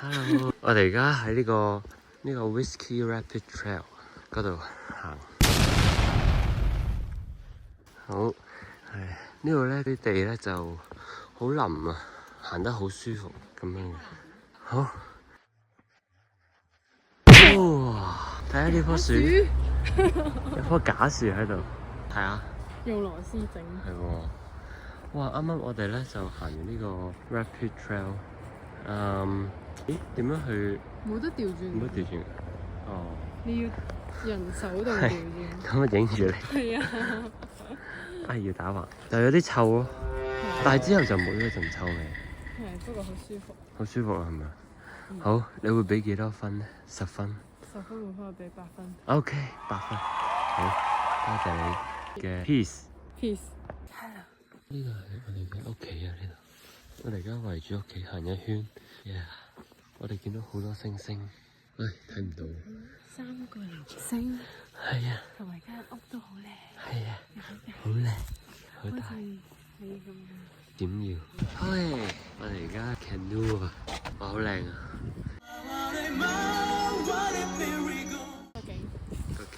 Hello， 我哋而家喺呢個 Whiskey Rapid Trail 嗰度行。好，呢度咧啲地咧就好腍啊，行得好舒服咁樣嘅。好，哇！睇下呢棵樹，有棵假樹喺度，睇下。用螺絲整。係喎，哇！啱啱我哋咧就行完呢個 Rapid Trail，咦？點樣去？冇得調轉。冇得調轉。哦。你要人手度調轉。咁啊，影住你。係啊。要打橫，就有啲臭咯。但係之後就冇咗陣臭味。係，不過好舒服。好舒服啊，係咪？好，你會俾幾多分咧？10分。10分滿分，我俾8分。OK，8分。好，多謝你嘅 peace。Hello。呢個係我哋嘅屋企啊！呢度，我哋而家圍住屋企行一圈。我哋見到好多星星。睇唔到。3個連星。係啊。同埋間屋都好靚。係啊。好靚，好大。好似你咁樣。點要？我哋而家 canoe 啊，哇，好靚啊！個景，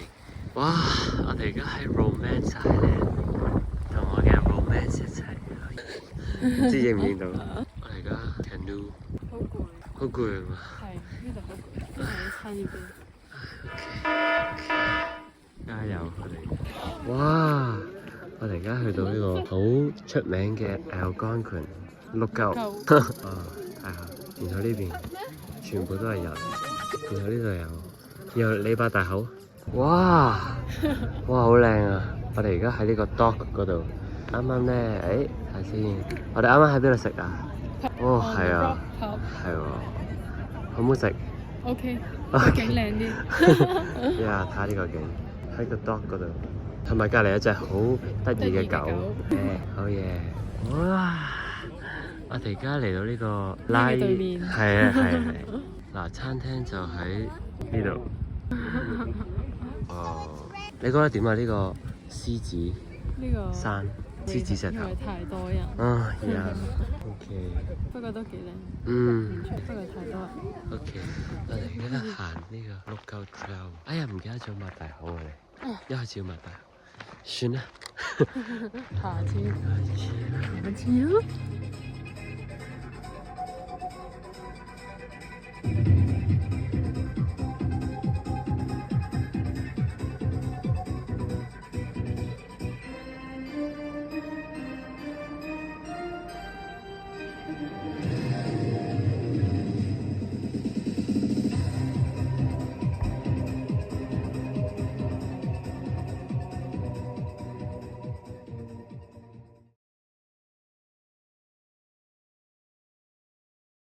哇！我哋而家喺 Romance Island，同我嘅 Romance 一齊，唔知影唔影到？我哋而家 canoe， 好攰。好攰啊嘛！係，呢度好攰，呢度喺餐呢邊。加油！哇！我哋而家去到呢個好出名嘅 Algonquin 鹿溝，太好！然後呢邊全部都係人，然後呢度有李伯大口，哇！好靚啊！我哋而家喺呢個 dock 嗰度，啱啱咧，睇下先，我哋啱啱喺邊度食啊？係啊，係喎，好唔好食 ？OK， 個景靚啲。睇下呢個景喺個 dock 嗰度。同埋隔離有隻好得意嘅狗，好嘢！哇！我哋而家嚟到呢個拉，係啊，嗱，餐廳就喺呢度。你覺得點啊？呢個獅子呢個山，獅子石頭。因為太多人。OK。不過都幾靚。不過太多人。OK，我哋而家行呢個鹿溝 trail。唔記得咗擘大口啊你！一開始要擘大口。算啦，下次。